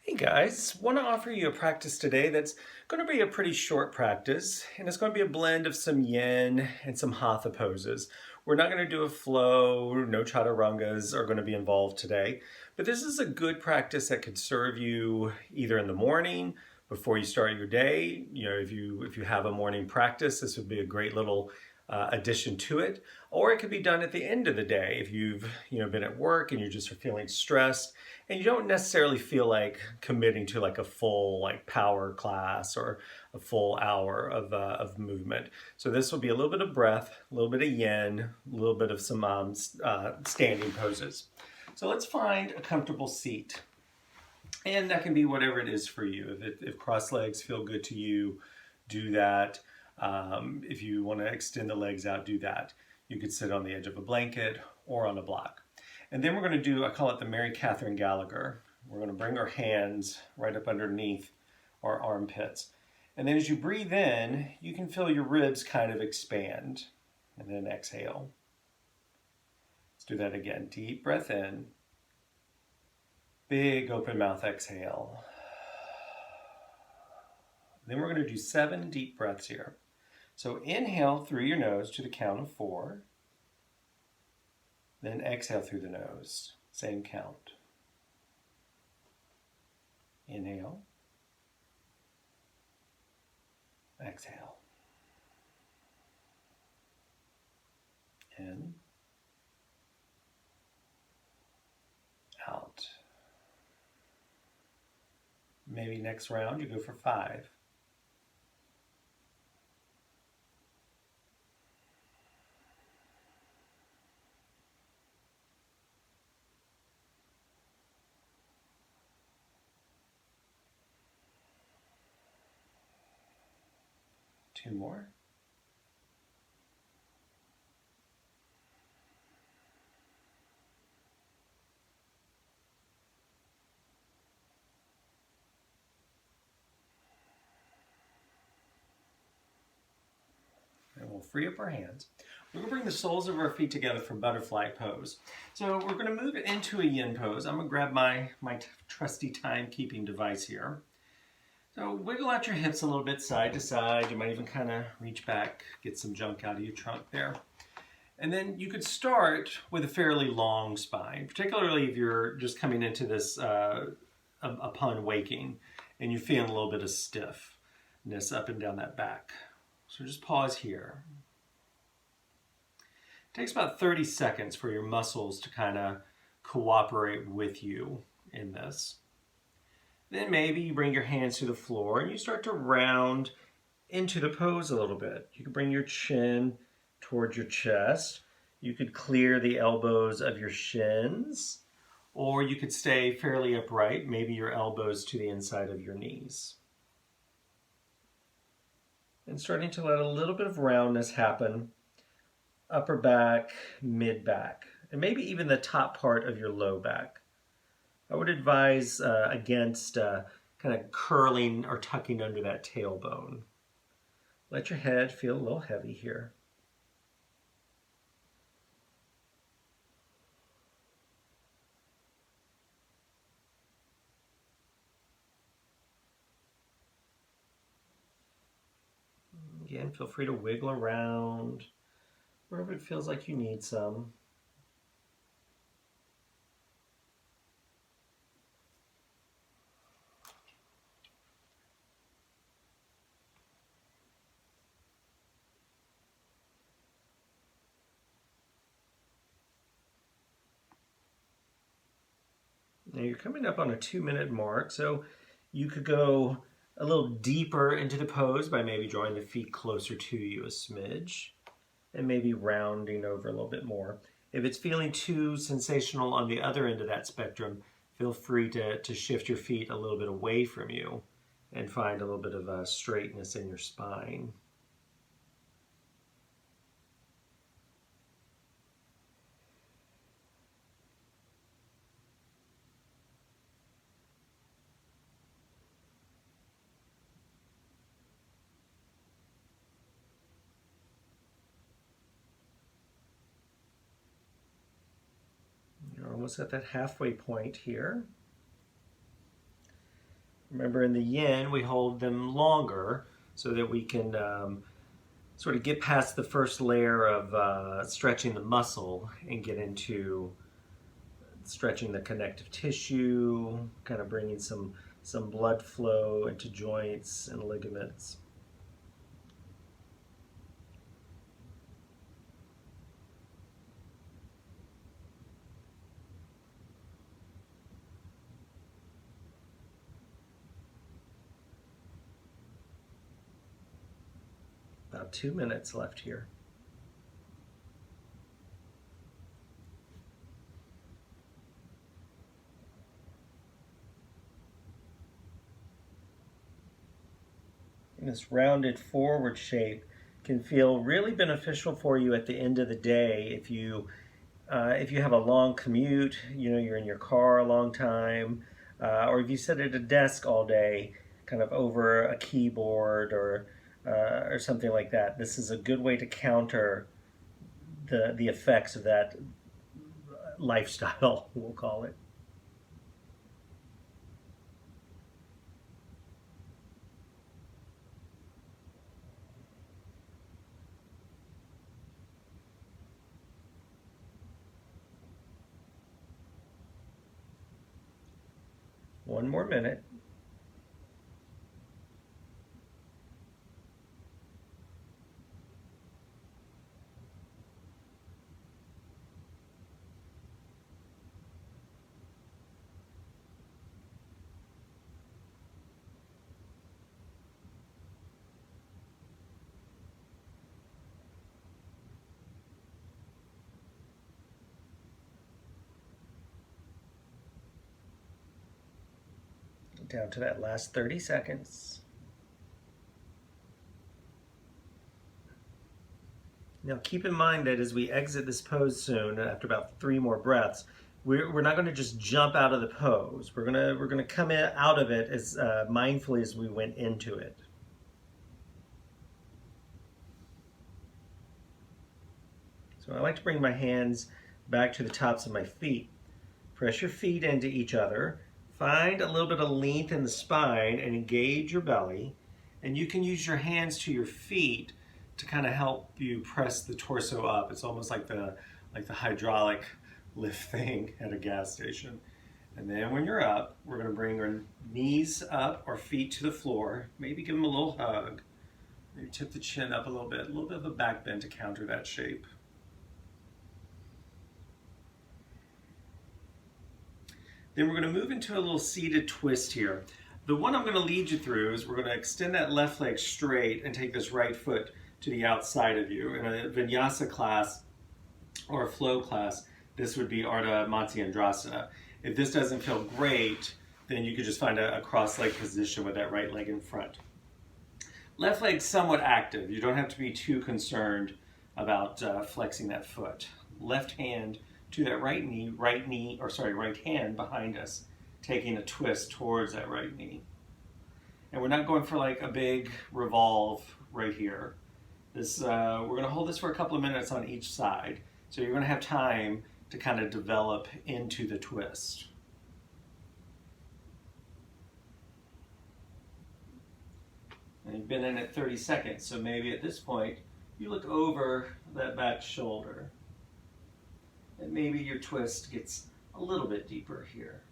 Hey guys, want to offer you a practice today that's going to be a pretty short practice, and it's going to be a blend of some yin and some hatha poses. We're not going to do a flow, no chaturangas are going to be involved today, but this is a good practice that could serve you either in the morning before you start your day. If you have a morning practice, this would be a great little addition to it. Or it could be done at the end of the day if you've been at work and you're just feeling stressed and you don't necessarily feel like committing to like a full like power class or a full hour of movement. So this will be a little bit of breath, a little bit of yin, a little bit of some standing poses. So let's find a comfortable seat. And that can be whatever it is for you. If cross legs feel good to you, do that. If you want to extend the legs out, do that. You could sit on the edge of a blanket or on a block. And then we're going to do, I call it the Mary Catherine Gallagher. We're going to bring our hands right up underneath our armpits. And then as you breathe in, you can feel your ribs kind of expand. And then exhale. Let's do that again. Deep breath in. Big open mouth exhale. Then we're going to do 7 deep breaths here. So inhale through your nose to the count of 4. Then exhale through the nose. Same count. Inhale. Exhale. In. Out. Maybe next round you go for 5. Two more. And we'll free up our hands. We're going to bring the soles of our feet together for butterfly pose. So we're going to move it into a yin pose. I'm going to grab my trusty timekeeping device here. So wiggle out your hips a little bit side to side. You might even kind of reach back, get some junk out of your trunk there. And then you could start with a fairly long spine, particularly if you're just coming into this upon waking and you're feeling a little bit of stiffness up and down that back. So just pause here. It takes about 30 seconds for your muscles to kind of cooperate with you in this. Then maybe you bring your hands to the floor and you start to round into the pose a little bit. You can bring your chin towards your chest. You could clear the elbows of your shins, or you could stay fairly upright, maybe your elbows to the inside of your knees. And starting to let a little bit of roundness happen, upper back, mid back, and maybe even the top part of your low back. I would advise against kind of curling or tucking under that tailbone. Let your head feel a little heavy here. Again, feel free to wiggle around wherever it feels like you need some. Now you're coming up on a 2-minute mark, so you could go a little deeper into the pose by maybe drawing the feet closer to you a smidge and maybe rounding over a little bit more. If it's feeling too sensational on the other end of that spectrum, feel free to shift your feet a little bit away from you and find a little bit of a straightness in your spine. You're almost at that halfway point here. Remember, in the yin, we hold them longer so that we can sort of get past the first layer of stretching the muscle and get into stretching the connective tissue, kind of bringing some blood flow into joints and ligaments. About 2 minutes left here. And this rounded forward shape can feel really beneficial for you at the end of the day if you have a long commute, you're in your car a long time, or if you sit at a desk all day, kind of over a keyboard or something like that. This is a good way to counter the effects of that lifestyle, we'll call it. One more minute. Down to that last 30 seconds. Now keep in mind that as we exit this pose soon, after about 3 more breaths, we're not going to just jump out of the pose. We're gonna come out of it as mindfully as we went into it. So I like to bring my hands back to the tops of my feet. Press your feet into each other. Find a little bit of length in the spine and engage your belly. And you can use your hands to your feet to kind of help you press the torso up. It's almost like the hydraulic lift thing at a gas station. And then when you're up, we're going to bring our knees up, our feet to the floor. Maybe give them a little hug. Maybe tip the chin up a little bit of a back bend to counter that shape. Then we're going to move into a little seated twist here. The one I'm going to lead you through is we're going to extend that left leg straight and take this right foot to the outside of you. In a vinyasa class or a flow class, this would be Ardha Matsyendrasana. If this doesn't feel great, then you could just find a cross-leg position with that right leg in front. Left leg somewhat active. You don't have to be too concerned about flexing that foot. Left hand to that right hand behind us, taking a twist towards that right knee. And we're not going for like a big revolve right here. We're going to hold this for a couple of minutes on each side. So you're going to have time to kind of develop into the twist. And you've been in it 30 seconds, so maybe at this point, you look over that back shoulder. And maybe your twist gets a little bit deeper here.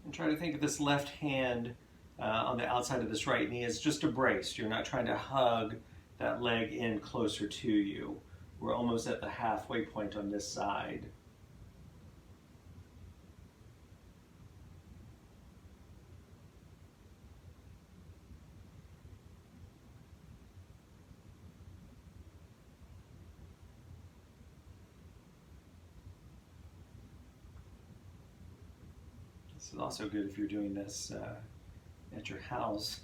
And try to think of this left hand on the outside of this right knee as just a brace. You're not trying to hug that leg in closer to you. We're almost at the halfway point on this side. This is also good if you're doing this at your house.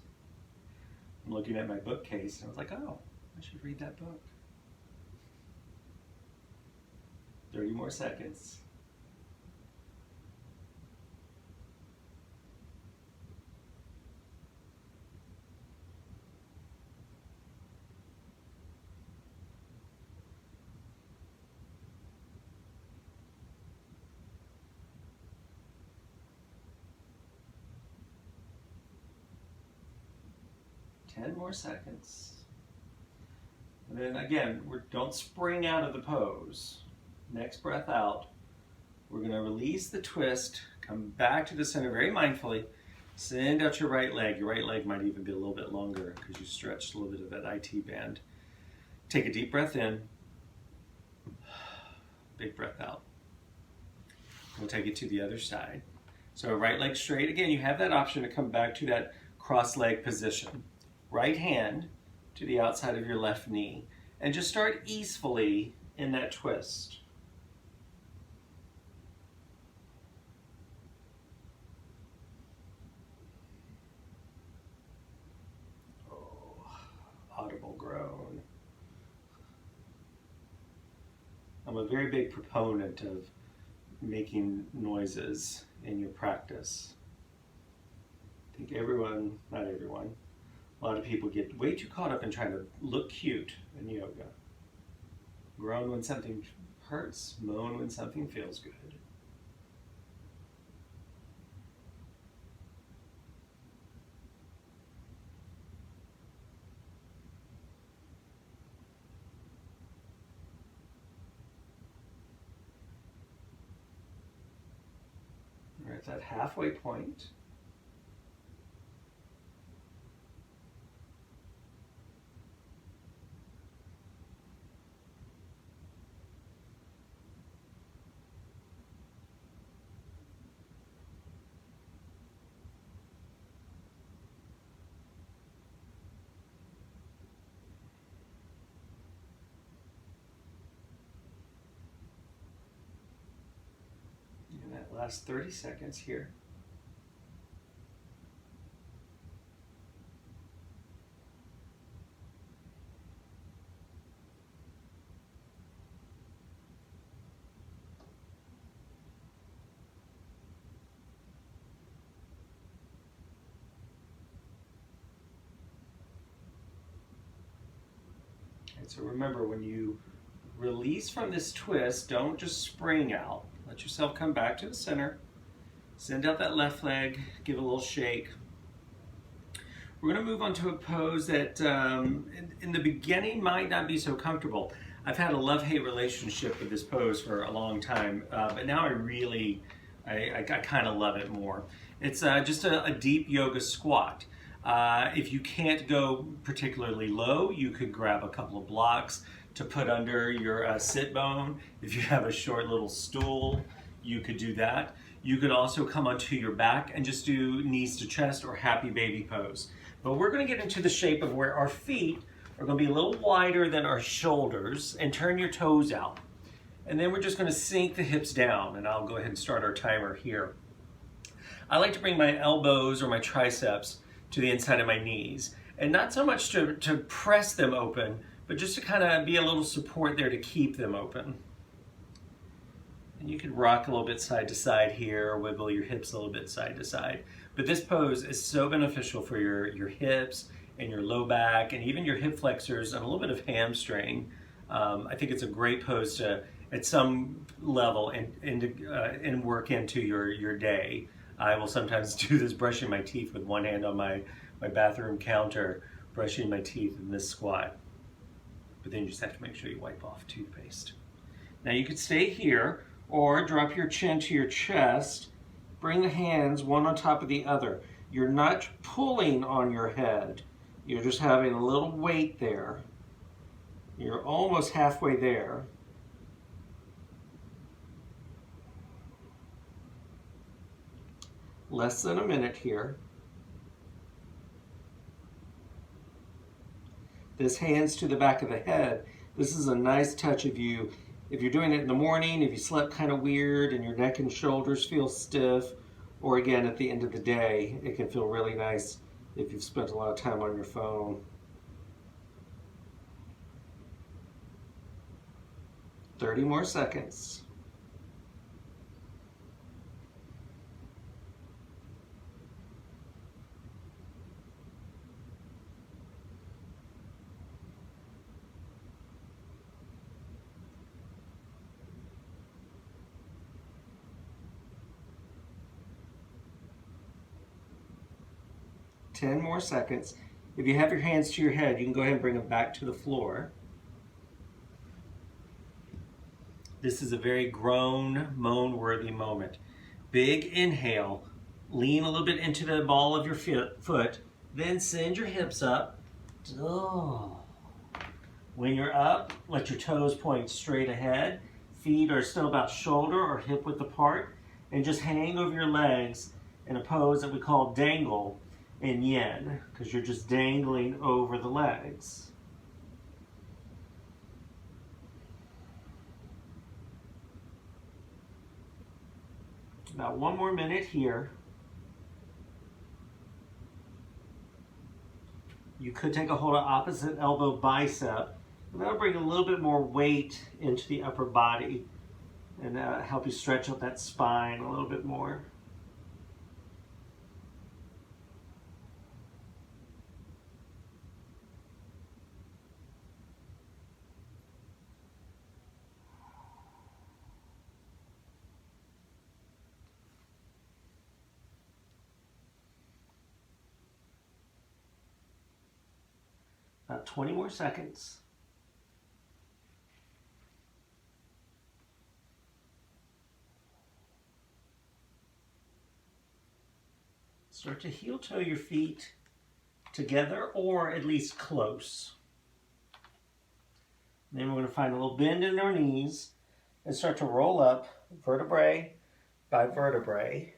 I'm looking at my bookcase and I was like, oh, I should read that book. 30 more seconds. 10 more seconds. And then again, don't spring out of the pose. Next breath out. We're going to release the twist, come back to the center very mindfully. Send out your right leg. Your right leg might even be a little bit longer because you stretched a little bit of that IT band. Take a deep breath in. Big breath out. We'll take it to the other side. So right leg straight. Again, you have that option to come back to that cross leg position. Right hand to the outside of your left knee. And just start easefully in that twist. Audible groan. I'm a very big proponent of making noises in your practice. I think everyone, not everyone, a lot of people get way too caught up in trying to look cute in yoga. Groan when something hurts, moan when something feels good. We're at that halfway point. Last 30 seconds here. And so remember, when you release from this twist, don't just spring out. Let yourself come back to the center. Send out that left leg, give it a little shake. We're going to move on to a pose that in the beginning might not be so comfortable. I've had a love-hate relationship with this pose for a long time, but now I kind of love it more. It's just a deep yoga squat. If you can't go particularly low, you could grab a couple of blocks to put under your sit bone. If you have a short little stool, you could do that. You could also come onto your back and just do knees to chest or happy baby pose. But we're going to get into the shape of where our feet are going to be a little wider than our shoulders, and turn your toes out. And then we're just going to sink the hips down, and I'll go ahead and start our timer here. I like to bring my elbows or my triceps to the inside of my knees, and not so much to press them open, but just to kind of be a little support there to keep them open. And you can rock a little bit side to side here, wiggle your hips a little bit side to side. But this pose is so beneficial for your hips and your low back and even your hip flexors and a little bit of hamstring. I think it's a great pose to, at some level, and work into your day. I will sometimes do this brushing my teeth with one hand on my bathroom counter, brushing my teeth in this squat. But then you just have to make sure you wipe off toothpaste. Now you could stay here or drop your chin to your chest. Bring the hands one on top of the other. You're not pulling on your head. You're just having a little weight there. You're almost halfway there. Less than a minute here. This hands to the back of the head. This is a nice touch of you. If you're doing it in the morning, if you slept kind of weird and your neck and shoulders feel stiff, or again at the end of the day, it can feel really nice if you've spent a lot of time on your phone. 30 more seconds. Ten more seconds. If you have your hands to your head, you can go ahead and bring them back to the floor. This is a very groan, moan-worthy moment. Big inhale. Lean a little bit into the ball of your foot. Then send your hips up. Oh. When you're up, let your toes point straight ahead. Feet are still about shoulder or hip width apart. And just hang over your legs in a pose that we call dangle in yin, because you're just dangling over the legs. About one more minute here. You could take a hold of opposite elbow bicep. And that'll bring a little bit more weight into the upper body and help you stretch out that spine a little bit more. About 20 more seconds. Start to heel toe your feet together or at least close. Then we're going to find a little bend in our knees and start to roll up vertebrae by vertebrae.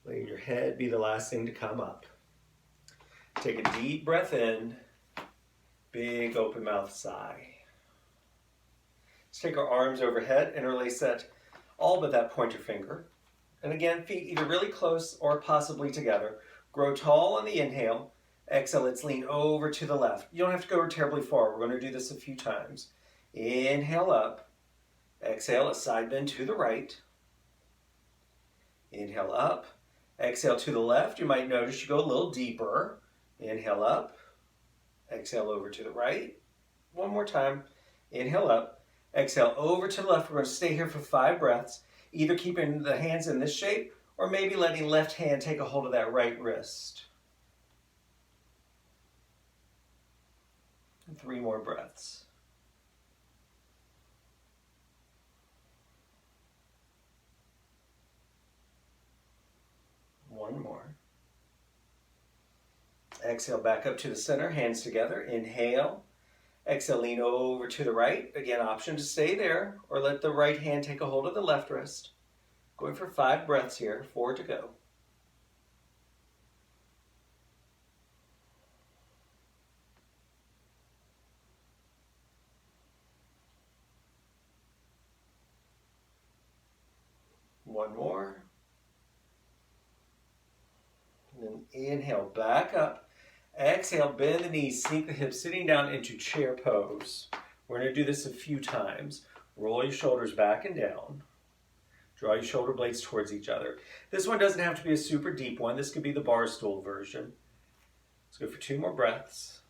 Letting your head be the last thing to come up. Take a deep breath in, big open mouth sigh. Let's take our arms overhead, interlace that all but that pointer finger. And again, feet either really close or possibly together. Grow tall on the inhale. Exhale, let's lean over to the left. You don't have to go terribly far. We're going to do this a few times. Inhale up. Exhale, a side bend to the right. Inhale up. Exhale to the left. You might notice you go a little deeper. Inhale up. Exhale over to the right. One more time. Inhale up. Exhale over to the left. We're going to stay here for 5 breaths. Either keeping the hands in this shape or maybe letting left hand take a hold of that right wrist. And 3 more breaths. One more. Exhale back up to the center, hands together. Inhale. Exhale, lean over to the right. Again, option to stay there or let the right hand take a hold of the left wrist. Going for 5 breaths here, 4 to go. One more. And then inhale, back up. Exhale, bend the knees, sneak the hips, sitting down into chair pose. We're going to do this a few times. Roll your shoulders back and down. Draw your shoulder blades towards each other. This one doesn't have to be a super deep one. This could be the bar stool version. Let's go for 2 more breaths.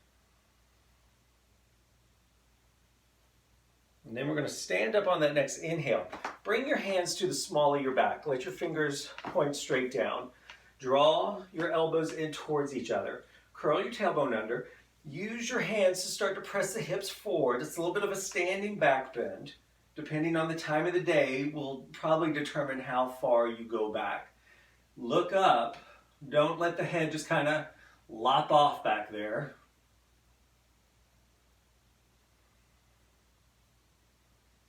And then we're going to stand up on that next inhale. Bring your hands to the small of your back. Let your fingers point straight down. Draw your elbows in towards each other. Curl your tailbone under. Use your hands to start to press the hips forward. It's a little bit of a standing back bend. Depending on the time of the day, will probably determine how far you go back. Look up. Don't let the head just kind of lop off back there.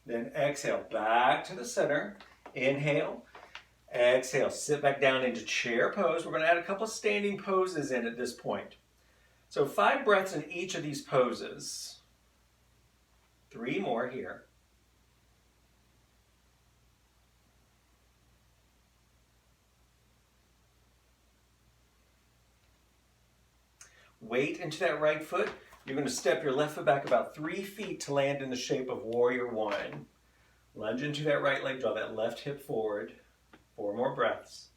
Then exhale back to the center. Inhale. Exhale, sit back down into chair pose. We're going to add a couple of standing poses in at this point. So 5 breaths in each of these poses. 3 more here. Weight into that right foot. You're going to step your left foot back about 3 feet to land in the shape of warrior 1. Lunge into that right leg, draw that left hip forward. 4 more breaths.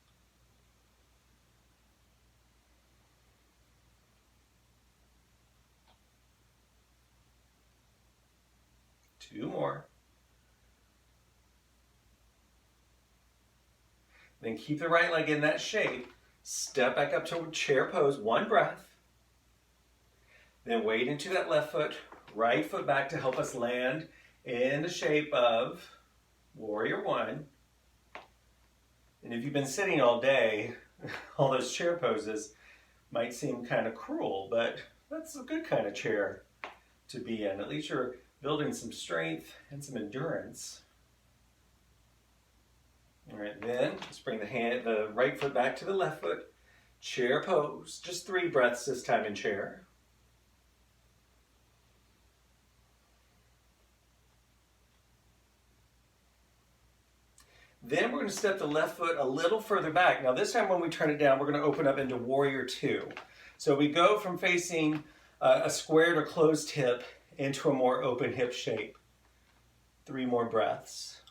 Two more. Then keep the right leg in that shape. Step back up to chair pose. 1 breath. Then weight into that left foot, right foot back to help us land in the shape of Warrior One. And if you've been sitting all day, all those chair poses might seem kind of cruel, but that's a good kind of chair to be in. At least you're building some strength and some endurance. All right, then let's bring the right foot back to the left foot. Chair pose, just 3 breaths this time in chair. Then we're going to step the left foot a little further back. Now this time when we turn it down, we're going to open up into Warrior Two. So we go from facing a squared or closed hip into a more open hip shape. 3 more breaths.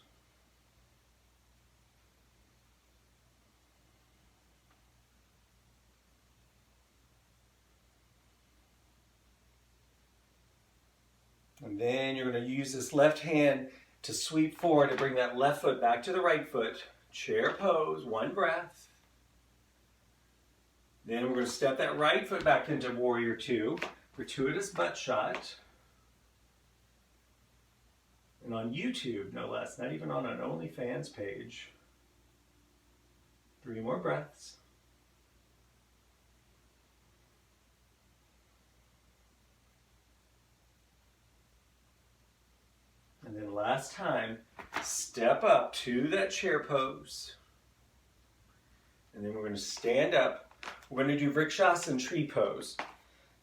And then you're going to use this left hand to sweep forward and bring that left foot back to the right foot. Chair pose, 1 breath. Then we're going to step that right foot back into Warrior Two. Gratuitous butt shot. And on YouTube, no less, not even on an OnlyFans page. 3 more breaths. And then last time, step up to that chair pose. And then we're going to stand up. We're going to do Vrikshasana tree pose.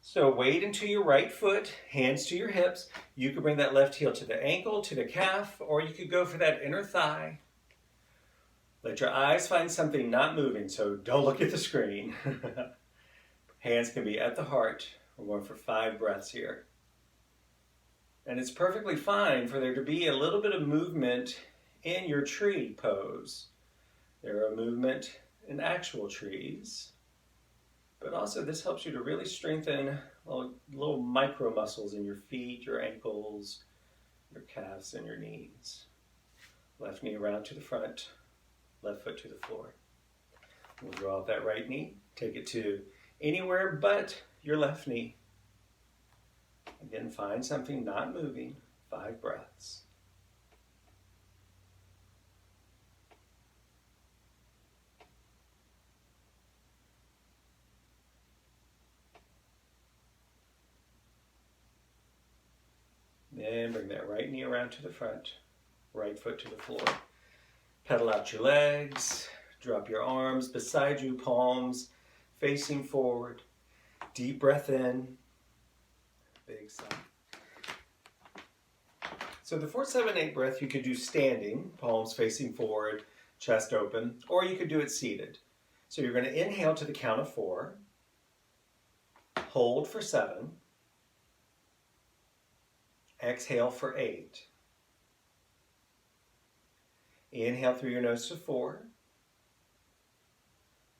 So weight into your right foot, hands to your hips. You could bring that left heel to the ankle, to the calf, or you could go for that inner thigh. Let your eyes find something not moving, so don't look at the screen. Hands can be at the heart. We're going for 5 breaths here. And it's perfectly fine for there to be a little bit of movement in your tree pose. There are movement in actual trees, but also this helps you to really strengthen little micro muscles in your feet, your ankles, your calves, and your knees. Left knee around to the front, left foot to the floor. We'll draw up that right knee, take it to anywhere but your left knee. Again, find something not moving. 5 breaths. Then bring that right knee around to the front, right foot to the floor. Pedal out your legs, drop your arms beside you, palms facing forward. Deep breath in. Big sigh. So the 4-7-8 breath you could do standing, palms facing forward, chest open, or you could do it seated. So you're going to inhale to the count of 4, hold for 7, exhale for 8. Inhale through your nose to 4,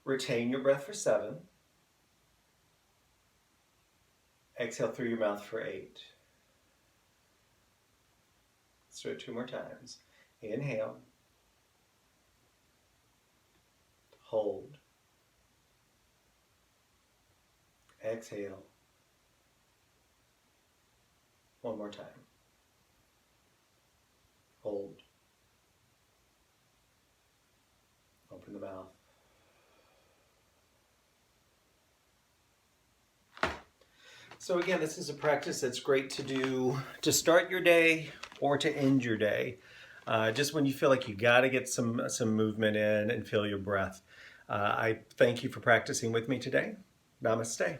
retain your breath for 7, exhale through your mouth for 8. Let's do it 2 more times. Inhale. Hold. Exhale. 1 more time. Hold. Open the mouth. So again, this is a practice that's great to do to start your day or to end your day. Just when you feel like you got to get some movement in and feel your breath. I thank you for practicing with me today. Namaste.